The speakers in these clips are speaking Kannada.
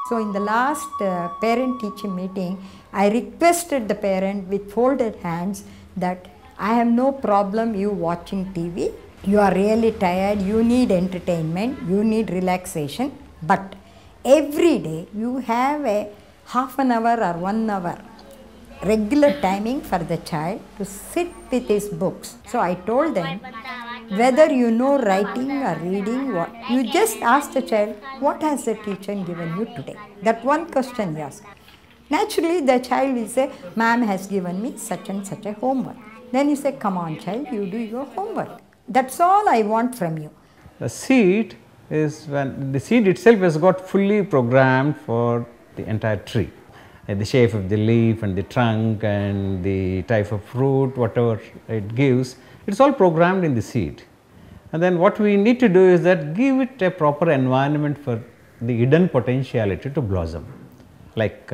So in the last parent-teacher meeting, I requested the parent with folded hands that I have no problem you watching TV. You are really tired, you need entertainment, you need relaxation, but every day you have a half an hour or 1 hour regular timing for the child to sit with his books. So I told them, whether you know writing or reading, you just ask the child, what has the teacher given you today? That one question you ask. Naturally, the child will say, ma'am has given me such and such a homework. Then you say, come on child, you do your homework. That's all I want from you. The seed is when the seed itself has got fully programmed for the entire tree. The shape of the leaf and the trunk and the type of fruit, whatever it gives, it's all programmed in the seed. And then what we need to do is that give it a proper environment for the hidden potentiality to blossom, like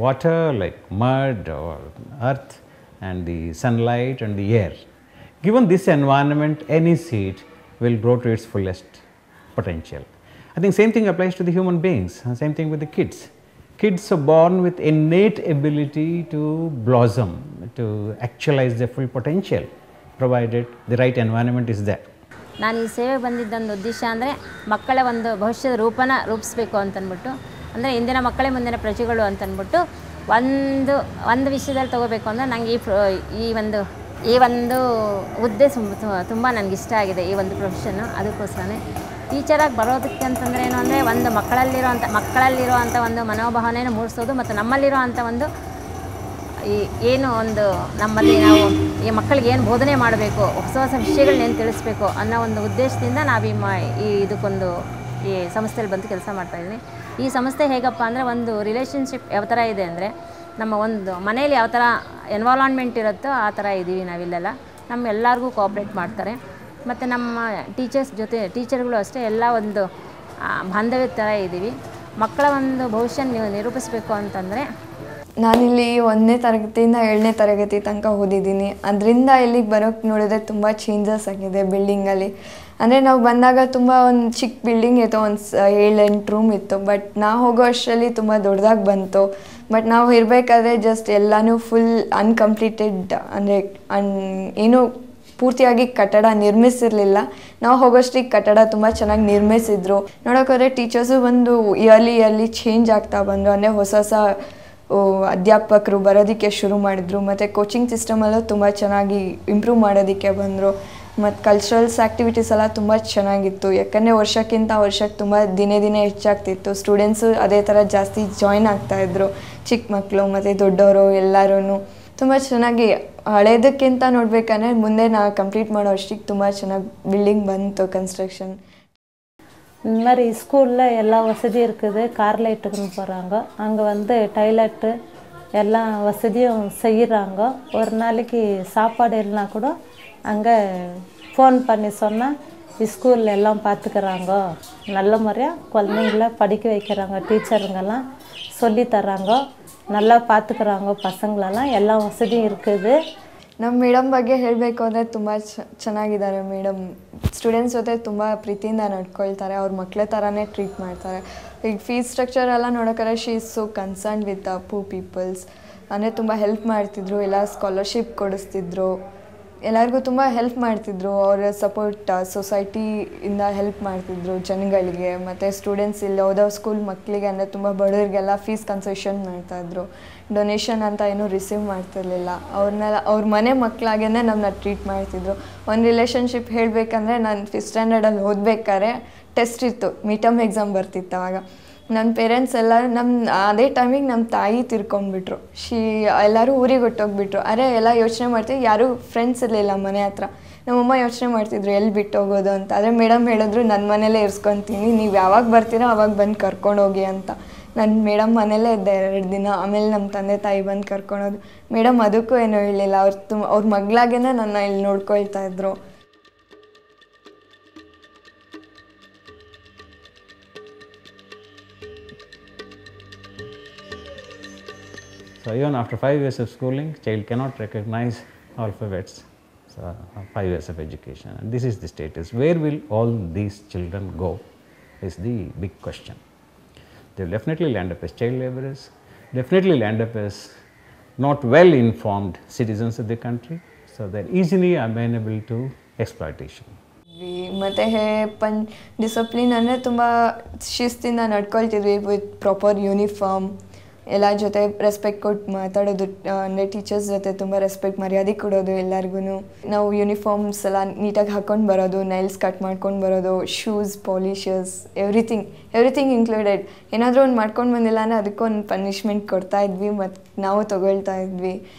water, like mud or earth and the sunlight and the air. Given this environment, any seed will grow to its fullest potential. I think same thing applies to the human beings, same thing with the kids. Kids are born with innate ability to blossom, to actualize their full potential, provided the right environment is there. ನಾನು ಈ ಸೇವೆ ಬಂದಿದ್ದೊಂದು ಉದ್ದೇಶ ಅಂದರೆ ಮಕ್ಕಳ ಒಂದು ಭವಿಷ್ಯದ ರೂಪನ ರೂಪಿಸಬೇಕು ಅಂತಂದ್ಬಿಟ್ಟು, ಅಂದರೆ ಇಂದಿನ ಮಕ್ಕಳೇ ಮುಂದಿನ ಪ್ರಜೆಗಳು ಅಂತಂದ್ಬಿಟ್ಟು ಒಂದು ವಿಷಯದಲ್ಲಿ ತೊಗೋಬೇಕು ಅಂದರೆ ನನಗೆ ಈ ಒಂದು ಹುದ್ದೆ ತುಂಬ ನನಗೆ ಇಷ್ಟ ಆಗಿದೆ, ಈ ಒಂದು ಪ್ರೊಫೆಷನ್ನು. ಅದಕ್ಕೋಸ್ಕರನೇ ಟೀಚರಾಗಿ ಬರೋದಕ್ಕೆ ಅಂತಂದರೆ ಏನು ಅಂದರೆ ಒಂದು ಮಕ್ಕಳಲ್ಲಿರೋ ಅಂಥ ಒಂದು ಮನೋಭಾವನೆಯನ್ನು ಮೂಡಿಸೋದು ಮತ್ತು ನಮ್ಮಲ್ಲಿರೋ ಅಂಥ ಒಂದು ಏನು ಒಂದು ನಮ್ಮಲ್ಲಿ ನಾವು ಈ ಮಕ್ಕಳಿಗೆ ಏನು ಬೋಧನೆ ಮಾಡಬೇಕು, ಹೊಸ ಹೊಸ ವಿಷಯಗಳನ್ನೇನು ತಿಳಿಸ್ಬೇಕು ಅನ್ನೋ ಒಂದು ಉದ್ದೇಶದಿಂದ ನಾವು ಇದಕ್ಕೊಂದು ಈ ಸಂಸ್ಥೆಯಲ್ಲಿ ಬಂದು ಕೆಲಸ ಮಾಡ್ತಾಯಿದ್ದೀನಿ. ಈ ಸಂಸ್ಥೆ ಹೇಗಪ್ಪ ಅಂದರೆ ಒಂದು ರಿಲೇಷನ್ಶಿಪ್ ಯಾವ ಥರ ಇದೆ ಅಂದರೆ, ನಮ್ಮ ಒಂದು ಮನೇಲಿ ಯಾವ ಥರ ಎನ್ವಾಲ್ಮೆಂಟ್ ಇರುತ್ತೋ ಆ ಥರ ಇದ್ದೀವಿ ನಾವಿಲ್ಲೆಲ್ಲ. ಎಲ್ಲರಿಗೂ ಕೋಆಪ್ರೇಟ್ ಮಾಡ್ತಾರೆ ಮತ್ತು ನಮ್ಮ ಟೀಚರ್ಗಳು ಅಷ್ಟೇ ಎಲ್ಲ ಒಂದು ಬಾಂಧವ್ಯದ ಥರ ಇದ್ದೀವಿ. ಮಕ್ಕಳ ಒಂದು ಭವಿಷ್ಯ ನಿರೂಪಿಸಬೇಕು ಅಂತಂದರೆ, ನಾನಿಲ್ಲಿ 1ನೇ ತರಗತಿಯಿಂದ 7ನೇ ತರಗತಿ ತನಕ ಓದಿದ್ದೀನಿ. ಅದರಿಂದ ಇಲ್ಲಿಗೆ ಬರೋಕ್ಕೆ ನೋಡಿದ್ರೆ ತುಂಬ ಚೇಂಜಸ್ ಆಗಿದೆ ಬಿಲ್ಡಿಂಗಲ್ಲಿ. ಅಂದರೆ ನಾವು ಬಂದಾಗ ತುಂಬ ಒಂದು ಚಿಕ್ಕ ಬಿಲ್ಡಿಂಗ್ ಇತ್ತು, ಒಂದು 7-8 ರೂಮ್ ಇತ್ತು. ಬಟ್ ನಾವು ಹೋಗೋ ಅಷ್ಟರಲ್ಲಿ ತುಂಬ ದೊಡ್ಡದಾಗಿ ಬಂತು. ಬಟ್ ನಾವು ಇರಬೇಕಾದ್ರೆ ಜಸ್ಟ್ ಎಲ್ಲನೂ ಫುಲ್ ಅನ್ಕಂಪ್ಲೀಟೆಡ್, ಅಂದರೆ ಏನೂ ಪೂರ್ತಿಯಾಗಿ ಕಟ್ಟಡ ನಿರ್ಮಿಸಿರಲಿಲ್ಲ. ನಾವು ಹೋಗೋಷ್ಟಿಗೆ ಕಟ್ಟಡ ತುಂಬ ಚೆನ್ನಾಗಿ ನಿರ್ಮಿಸಿದ್ರು. ನೋಡೋಕ್ಕೋದ್ರೆ ಟೀಚರ್ಸು ಒಂದು ಇಯರ್ಲಿ ಚೇಂಜ್ ಆಗ್ತಾ ಬಂದರು. ಅಂದರೆ ಹೊಸ ಅಧ್ಯಾಪಕರು ಬರೋದಕ್ಕೆ ಶುರು ಮಾಡಿದ್ರು. ಮತ್ತು ಕೋಚಿಂಗ್ ಸಿಸ್ಟಮಲ್ಲೂ ತುಂಬ ಚೆನ್ನಾಗಿ ಇಂಪ್ರೂವ್ ಮಾಡೋದಕ್ಕೆ ಬಂದರು. ಮತ್ತು ಕಲ್ಚರಲ್ಸ್ ಆ್ಯಕ್ಟಿವಿಟೀಸ್ ಎಲ್ಲ ತುಂಬ ಚೆನ್ನಾಗಿತ್ತು. ಯಾಕಂದರೆ ವರ್ಷಕ್ಕಿಂತ ವರ್ಷಕ್ಕೆ ತುಂಬ ದಿನೇ ಹೆಚ್ಚಾಗ್ತಿತ್ತು. ಸ್ಟೂಡೆಂಟ್ಸು ಅದೇ ಥರ ಜಾಸ್ತಿ ಜಾಯ್ನ್ ಆಗ್ತಾಯಿದ್ರು, ಚಿಕ್ಕ ಮಕ್ಕಳು ಮತ್ತು ದೊಡ್ಡವರು ಎಲ್ಲರೂ. ತುಂಬ ಚೆನ್ನಾಗಿ ಹಳೇದಕ್ಕಿಂತ ನೋಡಬೇಕಂದ್ರೆ ಮುಂದೆ ನಾವು ಕಂಪ್ಲೀಟ್ ಮಾಡೋ ಅಷ್ಟಿಗೆ ತುಂಬ ಚೆನ್ನಾಗಿ பில்டிங் ಬಂತು கன்ஸ்ட்ரக்ஷன். இந்த மாதிரி ஸ்கூலில் எல்லா வசதியும் இருக்குது. கார் லைட்டுக்குன்னு போகிறாங்க, அங்கே வந்து டாய்லெட்டு எல்லா வசதியும் செய்கிறாங்க. ஒரு நாளைக்கு சாப்பாடு இல்லைனா கூட அங்கே ஃபோன் பண்ணி சொன்னால் ஸ்கூலில் எல்லாம் பார்த்துக்கிறாங்க. நல்ல முறையாக குழந்தைங்கள படிக்க வைக்கிறாங்க. டீச்சருங்கெல்லாம் சொல்லித்தராங்க, நல்லா பார்த்துக்கிறாங்க பசங்களெல்லாம். ಎಲ್ಲ ವಸதியும் இருக்குது. ನಮ್ಮ ಮೇಡಮ್ ಬಗ್ಗೆ ಹೇಳಬೇಕು ಅಂದರೆ ತುಂಬ ಚೆನ್ನಾಗಿದ್ದಾರೆ ಮೇಡಮ್. ಸ್ಟೂಡೆಂಟ್ಸ್ ಜೊತೆ ತುಂಬ ಪ್ರೀತಿಯಿಂದ ನಡ್ಕೊಳ್ತಾರೆ, ಅವ್ರ ಮಕ್ಕಳ ಥರನೇ ಟ್ರೀಟ್ ಮಾಡ್ತಾರೆ. ಈಗ ಫೀಸ್ ಸ್ಟ್ರಕ್ಚರ್ ಎಲ್ಲ ನೋಡೋಕ್ಕಾರೆ she is so concern with poor peoples. ಅಂದರೆ ತುಂಬ ಹೆಲ್ಪ್ ಮಾಡ್ತಿದ್ರು, ಎಲ್ಲ ಸ್ಕಾಲರ್ಶಿಪ್ ಕೊಡಿಸ್ತಿದ್ರು, ಎಲ್ಲರಿಗೂ ತುಂಬ ಹೆಲ್ಪ್ ಮಾಡ್ತಿದ್ರು. ಅವರ ಸಪೋರ್ಟ್ ಸೊಸೈಟಿಯಿಂದ ಹೆಲ್ಪ್ ಮಾಡ್ತಿದ್ರು ಜನಗಳಿಗೆ. ಮತ್ತು ಸ್ಟೂಡೆಂಟ್ಸ್ ಇಲ್ಲಿ ಹೋದೋ ಸ್ಕೂಲ್ ಮಕ್ಕಳಿಗೆ ಅಂದರೆ ತುಂಬ ಬಡವರಿಗೆಲ್ಲ ಫೀಸ್ ಕನ್ಸೆಷನ್ ಮಾಡ್ತಾಯಿದ್ರು. ಡೊನೇಷನ್ ಅಂತ ಏನೂ ರಿಸೀವ್ ಮಾಡ್ತಿರ್ಲಿಲ್ಲ. ಅವ್ರ ಮನೆ ಮಕ್ಕಳಾಗೇ ನಮ್ಮನ್ನ ಟ್ರೀಟ್ ಮಾಡ್ತಿದ್ರು. ಒಂದು ರಿಲೇಷನ್ಶಿಪ್ ಹೇಳಬೇಕಂದ್ರೆ, ನಾನು 5th ಸ್ಟ್ಯಾಂಡರ್ಡಲ್ಲಿ ಓದಬೇಕಾದ್ರೆ ಟೆಸ್ಟ್ ಇತ್ತು, ಮಿಡ್-ಟರ್ಮ್ ಎಕ್ಸಾಮ್ ಬರ್ತಿತ್ತು. ಅವಾಗ ನನ್ನ ಪೇರೆಂಟ್ಸ್ ಎಲ್ಲರೂ ಅದೇ ಟೈಮಿಗೆ ನಮ್ಮ ತಾಯಿ ತಿರ್ಕೊಂಡ್ಬಿಟ್ರು. ಎಲ್ಲರೂ ಊರಿಗೆ ಹೊಟ್ಟೋಗ್ಬಿಟ್ರು. ಎಲ್ಲ ಯೋಚನೆ ಮಾಡ್ತೀವಿ, ಯಾರೂ ಫ್ರೆಂಡ್ಸ್ ಇರಲಿಲ್ಲ ಮನೆ ಹತ್ರ. ನಮ್ಮಮ್ಮ ಯೋಚನೆ ಮಾಡ್ತಿದ್ರು ಎಲ್ಲಿ ಬಿಟ್ಟು ಹೋಗೋದು ಅಂತ. ಆದರೆ ಮೇಡಮ್ ಹೇಳಿದ್ರು, ನನ್ನ ಮನೇಲೇ ಇರಿಸ್ಕೊತೀನಿ, ನೀವು ಯಾವಾಗ ಬರ್ತೀರೋ ಅವಾಗ ಬಂದು ಕರ್ಕೊಂಡೋಗಿ ಅಂತ. ನನ್ನ ಮೇಡಮ್ ಮನೇಲೇ ಇದ್ದೆ 2 ದಿನ. ಆಮೇಲೆ ನಮ್ಮ ತಂದೆ ತಾಯಿ ಬಂದು ಕರ್ಕೊಳೋದು. ಮೇಡಮ್ ಅದಕ್ಕೂ ಏನೂ ಹೇಳಿಲ್ಲ, ಅವ್ರ ಮಗಳಾಗೇ ನನ್ನ ಇಲ್ಲಿ ನೋಡ್ಕೊಳ್ತಾ ಇದ್ರು. So even after 5 years of schooling, child cannot recognize alphabets. So 5 years of education, and this is the status. Where will all these children go is the big question. they will definitely land up as child laborers, definitely land up as not well informed citizens of the country, so they're easily amenable to exploitation. ಮತ್ತು ಡಿಸಿಪ್ಲಿನ್ ಅಂದರೆ ತುಂಬ ಶಿಸ್ತಿಂದ ನಡ್ಕೊಳ್ತಿದ್ವಿ ವಿತ್ ಪ್ರಾಪರ್ ಯೂನಿಫಾರ್ಮ್, ಎಲ್ಲ ಜೊತೆ ರೆಸ್ಪೆಕ್ಟ್ ಕೊಟ್ಟು ಮಾತಾಡೋದು, ಅಂದರೆ ಟೀಚರ್ಸ್ ಜೊತೆ ತುಂಬ ರೆಸ್ಪೆಕ್ಟ್ ಮರ್ಯಾದೆ ಕೊಡೋದು ಎಲ್ಲರಿಗೂ. ನಾವು ಯೂನಿಫಾರ್ಮ್ಸ್ ಎಲ್ಲ ನೀಟಾಗಿ ಹಾಕ್ಕೊಂಡು ಬರೋದು, ನೈಲ್ಸ್ ಕಟ್ ಮಾಡ್ಕೊಂಡು ಬರೋದು, ಶೂಸ್, ಪಾಲಿಷಸ್, ಎವ್ರಿಥಿಂಗ್ ಇನ್ಕ್ಲೂಡೆಡ್. ಏನಾದರೂ ಒಂದು ಮಾಡ್ಕೊಂಡು ಬಂದಿಲ್ಲ ಅಂದರೆ ಅದಕ್ಕೊಂದು ಪನಿಷ್ಮೆಂಟ್ ಕೊಡ್ತಾಯಿದ್ವಿ ಮತ್ತು ನಾವು ತೊಗೊಳ್ತಾ ಇದ್ವಿ.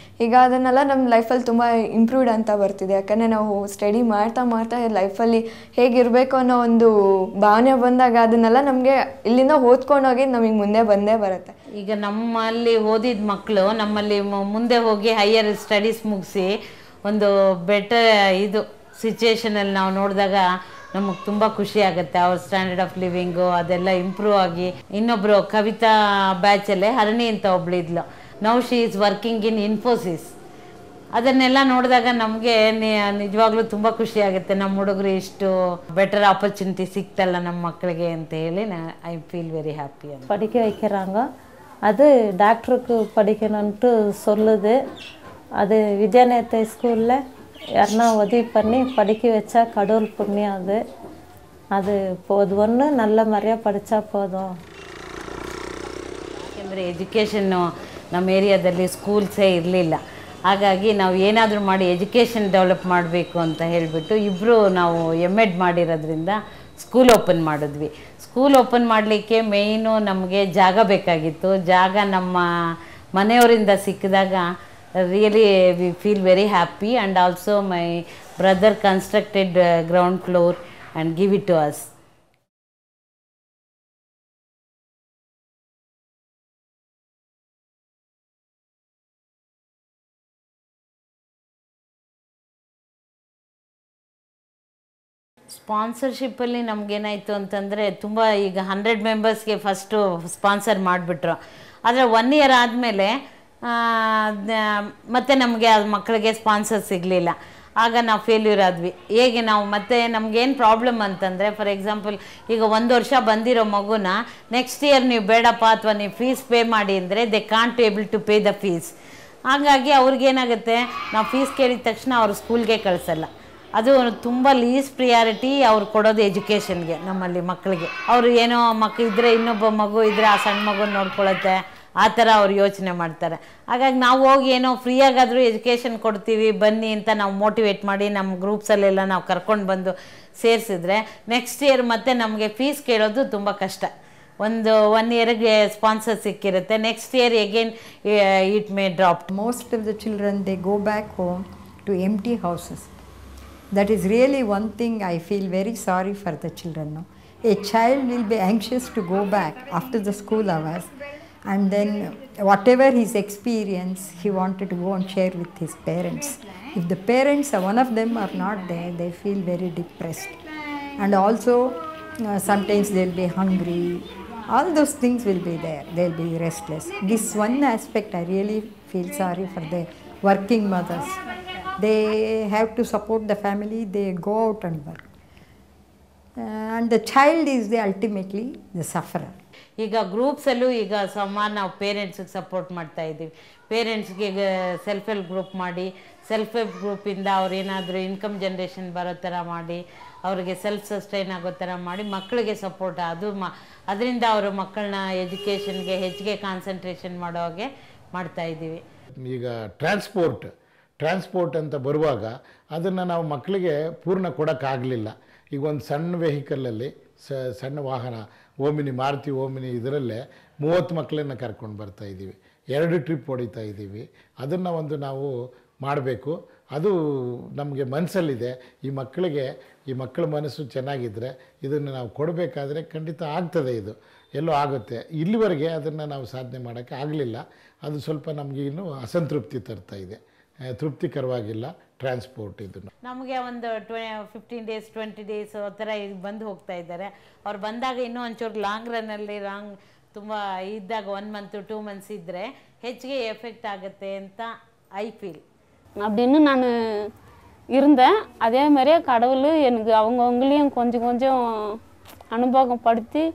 ಈಗ ಅದನ್ನೆಲ್ಲ ನಮ್ಮ ಲೈಫಲ್ಲಿ ತುಂಬ ಇಂಪ್ರೂವ್ಡ್ ಅಂತ ಬರ್ತಿದೆ, ಯಾಕಂದರೆ ನಾವು ಸ್ಟಡಿ ಮಾಡ್ತಾ ಲೈಫಲ್ಲಿ ಹೇಗಿರಬೇಕು ಅನ್ನೋ ಒಂದು ಭಾವನೆ ಬಂದಾಗ ಅದನ್ನೆಲ್ಲ ನಮಗೆ ಇಲ್ಲಿಂದ ಓದ್ಕೊಂಡೋಗಿ ನಮಗೆ ಮುಂದೆ ಬಂದೇ ಬರುತ್ತೆ. ಈಗ ನಮ್ಮಲ್ಲಿ ಓದಿದ ಮಕ್ಕಳು ನಮ್ಮಲ್ಲಿ ಮುಂದೆ ಹೋಗಿ ಹೈಯರ್ ಸ್ಟಡೀಸ್ ಮುಗಿಸಿ ಒಂದು ಬೆಟರ್ ಇದು ಸಿಚುವೇಶನಲ್ಲಿ ನಾವು ನೋಡಿದಾಗ ನಮಗೆ ತುಂಬ ಖುಷಿ ಆಗುತ್ತೆ. ಅವ್ರ ಸ್ಟ್ಯಾಂಡರ್ಡ್ ಆಫ್ ಲಿವಿಂಗು ಅದೆಲ್ಲ ಇಂಪ್ರೂವ್ ಆಗಿ. ಇನ್ನೊಬ್ಬರು ಕವಿತಾ ಬ್ಯಾಚಲ್ಲೇ ಹರಣಿ ಅಂತ ಒಬ್ಳಿದ್ಲು, now she is working in Infosys. ಅದನ್ನೆಲ್ಲ ನೋಡಿದಾಗ ನಮಗೆ ನಿಜವಾಗ್ಲೂ ತುಂಬ ಖುಷಿ ಆಗುತ್ತೆ. ನಮ್ಮ ಹುಡುಗರು ಇಷ್ಟು ಬೆಟರ್ ಆಪರ್ಚುನಿಟಿ ಸಿಕ್ತಲ್ಲ ನಮ್ಮ ಮಕ್ಕಳಿಗೆ ಅಂತ ಹೇಳಿ ಐ ಫೀಲ್ வெரி ஹாப்பி. படிக்க வைக்கிறாங்க, அது டாக்டருக்கு படிக்கணுன்ட்டு சொல்லுது. அது வித்யாநேத்தை ஸ்கூலில் யாருன்னா உதவி பண்ணி படிக்க வச்சா கடவுள் புண்ணியம். அது போதும், ஒன்று நல்ல முறையாக படித்தா போதும். ಯಾಕೆಂದರೆ ಎಜುಕೇಷನ್ನು ನಮ್ಮ ಏರಿಯಾದಲ್ಲಿ ಸ್ಕೂಲ್ಸೇ ಇರಲಿಲ್ಲ. ಹಾಗಾಗಿ ನಾವು ಏನಾದರೂ ಮಾಡಿ ಎಜುಕೇಷನ್ ಡೆವಲಪ್ ಮಾಡಬೇಕು ಅಂತ ಹೇಳಿಬಿಟ್ಟು ಇಬ್ಬರು ನಾವು ಎಮ್.ಎಡ್ ಮಾಡಿರೋದ್ರಿಂದ ಸ್ಕೂಲ್ ಓಪನ್ ಮಾಡಿದ್ವಿ. ಸ್ಕೂಲ್ ಓಪನ್ ಮಾಡಲಿಕ್ಕೆ ಮೇಯ್ನು ನಮಗೆ ಜಾಗ ಬೇಕಾಗಿತ್ತು. ಜಾಗ ನಮ್ಮ ಮನೆಯವರಿಂದ ಸಿಕ್ಕಿದಾಗ really we feel very happy. And also my brother constructed ground floor and give it to us. ಸ್ಪಾನ್ಸರ್ಶಿಪ್ಪಲ್ಲಿ ನಮಗೇನಾಯಿತು ಅಂತಂದರೆ ತುಂಬ ಈಗ 100 ಮೆಂಬರ್ಸ್ಗೆ ಫಸ್ಟು ಸ್ಪಾನ್ಸರ್ ಮಾಡಿಬಿಟ್ರು. ಆದರೆ 1 ಇಯರ್ ಆದಮೇಲೆ ಮತ್ತೆ ನಮಗೆ ಆ ಮಕ್ಕಳಿಗೆ ಸ್ಪಾನ್ಸರ್ ಸಿಗಲಿಲ್ಲ. ಆಗ ನಾವು ಫೇಲ್ಯೂರ್ ಆದ್ವಿ. ಹೇಗೆ ನಾವು ಮತ್ತೆ ನಮಗೇನು ಪ್ರಾಬ್ಲಮ್ ಅಂತಂದರೆ, ಫಾರ್ ಎಕ್ಸಾಂಪಲ್ ಈಗ 1 ವರ್ಷ ಬಂದಿರೋ ಮಗುನ ನೆಕ್ಸ್ಟ್ ಇಯರ್ ನೀವು ಬೇಡಪ್ಪ ಅಥವಾ ನೀವು ಫೀಸ್ ಪೇ ಮಾಡಿ ಅಂದರೆ they can't able to pay the fees. ಹಾಗಾಗಿ ಅವ್ರಿಗೇನಾಗುತ್ತೆ, ನಾವು ಫೀಸ್ ಕೇಳಿದ ತಕ್ಷಣ ಅವ್ರು ಸ್ಕೂಲ್ಗೆ ಕಳಿಸಲ್ಲ. ಅದು ತುಂಬ ಲೀಸ್ ಪ್ರಿಯಾರಿಟಿ ಅವ್ರು ಕೊಡೋದು ಎಜುಕೇಷನ್ಗೆ. ನಮ್ಮಲ್ಲಿ ಮಕ್ಕಳಿಗೆ ಅವರು ಏನೋ ಇದ್ದರೆ ಇನ್ನೊಬ್ಬ ಮಗು ಇದ್ದರೆ ಆ ಸಣ್ಣ ಮಗುನ ನೋಡ್ಕೊಳತ್ತೆ, ಆ ಥರ ಅವ್ರು ಯೋಚನೆ ಮಾಡ್ತಾರೆ. ಹಾಗಾಗಿ ನಾವು ಹೋಗಿ ಏನೋ ಫ್ರೀಯಾಗಾದರೂ ಎಜುಕೇಷನ್ ಕೊಡ್ತೀವಿ ಬನ್ನಿ ಅಂತ ನಾವು ಮೋಟಿವೇಟ್ ಮಾಡಿ ನಮ್ಮ ಗ್ರೂಪ್ಸಲ್ಲೆಲ್ಲ ನಾವು ಕರ್ಕೊಂಡು ಬಂದು ಸೇರಿಸಿದ್ರೆ ನೆಕ್ಸ್ಟ್ ಇಯರ್ ಮತ್ತೆ ನಮಗೆ ಫೀಸ್ ಕೇಳೋದು ತುಂಬ ಕಷ್ಟ. 1 ಇಯರ್ಗೆ ಸ್ಪಾನ್ಸರ್ ಸಿಕ್ಕಿರುತ್ತೆ, next year again it may drop. Most of the children, they go back home to empty houses. That is really one thing I feel very sorry for the children. No? A child will be anxious to go back after the school hours, and then whatever his experience, he wanted to go and share with his parents. If the parents, one of them are not there, they feel very depressed. And also sometimes they'll be hungry. All those things will be there. They'll be restless. This one aspect I really feel sorry for the working mothers. They have to support the family, they go out and work. And the child is ultimately the sufferer. ಈಗ ಗ್ರೂಪ್ಸಲ್ಲೂ ಈಗ ಸುಮಾರು ನಾವು ಪೇರೆಂಟ್ಸಿಗೆ ಸಪೋರ್ಟ್ ಮಾಡ್ತಾ ಇದ್ದೀವಿ. ಪೇರೆಂಟ್ಸ್ಗೆ ಸೆಲ್ಫ್ ಹೆಲ್ಪ್ ಗ್ರೂಪ್ ಮಾಡಿ, ಸೆಲ್ಫ್ ಹೆಲ್ಪ್ ಗ್ರೂಪಿಂದ ಅವ್ರು ಏನಾದರೂ ಇನ್ಕಮ್ ಜನ್ರೇಷನ್ ಬರೋ ಥರ ಮಾಡಿ, ಅವರಿಗೆ ಸೆಲ್ಫ್ ಸಸ್ಟೈನ್ ಆಗೋ ಥರ ಮಾಡಿ ಮಕ್ಕಳಿಗೆ ಸಪೋರ್ಟ್ ಅದರಿಂದ ಅವರು ಮಕ್ಕಳನ್ನ ಎಜುಕೇಷನ್ಗೆ ಹೆಚ್ಚಿಗೆ ಕಾನ್ಸಂಟ್ರೇಷನ್ ಮಾಡೋ ಹಾಗೆ ಮಾಡ್ತಾಯಿದ್ದೀವಿ. ಈಗ ಟ್ರಾನ್ಸ್ಪೋರ್ಟ್ ಅಂತ ಬರುವಾಗ ಅದನ್ನು ನಾವು ಮಕ್ಕಳಿಗೆ ಪೂರ್ಣ ಕೊಡೋಕ್ಕಾಗಲಿಲ್ಲ. ಈಗ ಒಂದು ಸಣ್ಣ ವೆಹಿಕಲಲ್ಲಿ ಸಣ್ಣ ವಾಹನ ಮಾರುತಿ ಓಮಿನಿ ಇದರಲ್ಲೇ 30 ಮಕ್ಕಳನ್ನು ಕರ್ಕೊಂಡು ಬರ್ತಾಯಿದ್ದೀವಿ. 2 ಟ್ರಿಪ್ ಹೊಡಿತಾ ಇದ್ದೀವಿ. ಅದನ್ನು ಒಂದು ನಾವು ಮಾಡಬೇಕು. ಅದು ನಮಗೆ ಮನಸ್ಸಲ್ಲಿದೆ. ಈ ಮಕ್ಕಳ ಮನಸ್ಸು ಚೆನ್ನಾಗಿದ್ದರೆ ಇದನ್ನು ನಾವು ಕೊಡಬೇಕಾದ್ರೆ ಖಂಡಿತ ಆಗ್ತದೆ. ಇದು ಎಲ್ಲೋ ಆಗುತ್ತೆ. ಇಲ್ಲಿವರೆಗೆ ಅದನ್ನು ನಾವು ಸಾಧನೆ ಮಾಡೋಕ್ಕೆ ಆಗಲಿಲ್ಲ. ಅದು ಸ್ವಲ್ಪ ನಮಗೆ ಇನ್ನೂ ಅಸಂತೃಪ್ತಿ ತರ್ತಾ ಇದೆ. ತೃಪ್ತಿಕರವಾಗಿಲ್ಲ ಟ್ರಾನ್ಸ್ಪೋರ್ಟ್. ಇದನ್ನು ನಮಗೆ ಒಂದು 15 ಡೇಸ್ 20 ಡೇಸ್ ಆ ಥರ ಬಂದು ಹೋಗ್ತಾ ಇದ್ದಾರೆ. ಅವ್ರು ಬಂದಾಗ ಇನ್ನೂ ಒಂಚೂರು ಲಾಂಗ್ ರನ್ನಲ್ಲಿ ತುಂಬ ಇದ್ದಾಗ 1 ಮಂತ್ 2 ಮಂತ್ಸ್ ಇದ್ದರೆ ಹೆಚ್ಚಿಗೆ ಎಫೆಕ್ಟ್ ஆಗುತ್ತೆ ಅಂತ ஐ ஃபீல். அப்படின்னு நான் இருந்தேன். அதே மாதிரியே கடவுள் எனக்கு அவங்கவுங்களையும் கொஞ்சம் கொஞ்சம் அனுபவப்படுத்தி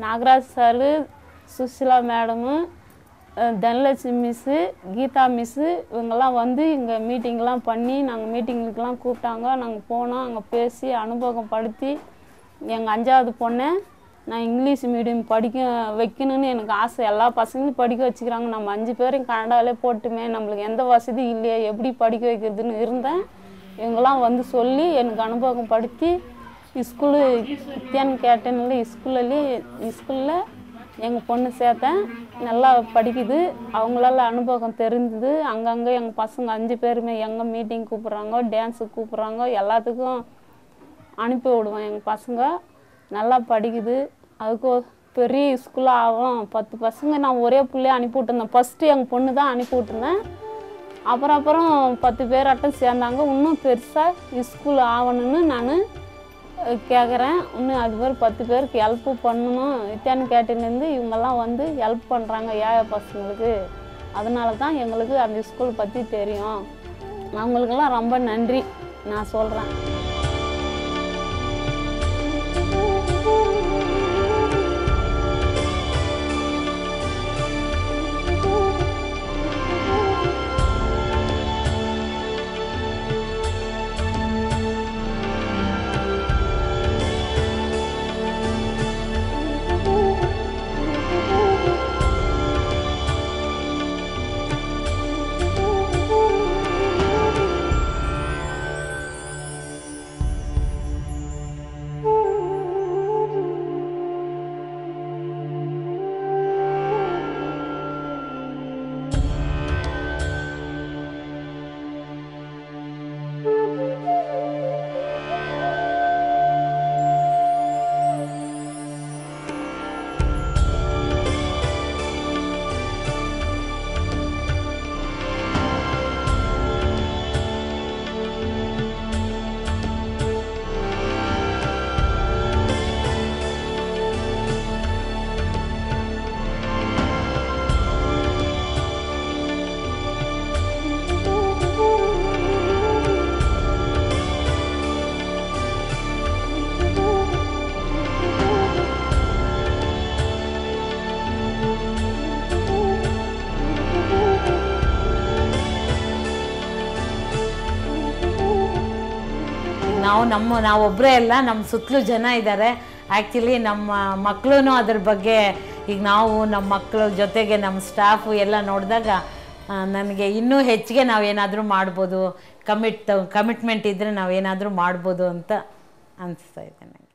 Nagaraj sir Sushila madam, Dhanalakshmi miss, Geetha miss இவங்கெல்லாம் வந்து இங்கே மீட்டிங்லாம் பண்ணி நாங்கள் மீட்டிங்களுக்கெலாம் கூப்பிட்டாங்க. நாங்கள் போனோம், அங்கே பேசி அனுபவப்படுத்தி எங்கள் 5வது பொண்ணை நான் இங்கிலீஷ் மீடியம் படிக்க வைக்கணும்னு எனக்கு ஆசை. எல்லா பசங்களும் படிக்க வச்சுக்கிறாங்க, நம்ம 5 பேரையும் கனடாவிலே போட்டுமே, நம்மளுக்கு எந்த வசதி இல்லையே, எப்படி படிக்க வைக்கிறதுன்னு இருந்தேன். இவங்கெல்லாம் வந்து சொல்லி எனக்கு அனுபவப்படுத்தி ஸ்கூலு வித்தியான் கேட்டனில் ஸ்கூலில் எங்கள் பொண்ணு சேர்த்தேன். நல்லா படிக்குது. அவங்களால அனுபவம் தெரிஞ்சுது. அங்கங்கே எங்கள் பசங்க 5 பேருமே எங்கே மீட்டிங் கூப்பிட்றாங்க, டான்ஸுக்கு கூப்பிட்றாங்க, எல்லாத்துக்கும் அனுப்பி விடுவேன். எங்கள் பசங்க நல்லா படிக்குது. அதுக்கு பெரிய ஸ்கூலாக ஆகும். 10 பசங்க நான் ஒரே பிள்ளைய அனுப்பி விட்டுருந்தேன். ஃபஸ்ட்டு எங்கள் பொண்ணு தான் அனுப்பி விட்டுருந்தேன். அப்புறம் 10 பேராட்டம் சேர்ந்தாங்க. இன்னும் பெருசாக ஸ்கூல் ஆகணும்னு நான் கேட்குறேன். இன்னும் அது மாதிரி 10 பேருக்கு ஹெல்ப்பு பண்ணணும். வித்தியான் கேட்டன்லேருந்து இவங்கெல்லாம் வந்து ஹெல்ப் பண்ணுறாங்க ஏழை பசங்களுக்கு. அதனால தான் எங்களுக்கு அந்த ஸ்கூல் பற்றி தெரியும். அவங்களுக்கெல்லாம் ரொம்ப நன்றி நான் சொல்கிறேன். ನಾವೊಬ್ಬರೇ ಅಲ್ಲ, ನಮ್ಮ ಸುತ್ತಲೂ ಜನ ಇದ್ದಾರೆ. ಆ್ಯಕ್ಚುಲಿ ನಮ್ಮ ಮಕ್ಕಳು ಅದ್ರ ಬಗ್ಗೆ ಈಗ ನಾವು ನಮ್ಮ ಮಕ್ಕಳ ಜೊತೆಗೆ ನಮ್ಮ ಸ್ಟಾಫು ಎಲ್ಲ ನೋಡಿದಾಗ ನನಗೆ ಇನ್ನೂ ಹೆಚ್ಚಿಗೆ ನಾವೇನಾದರೂ ಮಾಡ್ಬೋದು, ಕಮಿಟ್ಮೆಂಟ್ ಇದ್ದರೆ ನಾವೇನಾದರೂ ಮಾಡ್ಬೋದು ಅಂತ ಅನಿಸ್ತಾ ಇದೆ ನನಗೆ.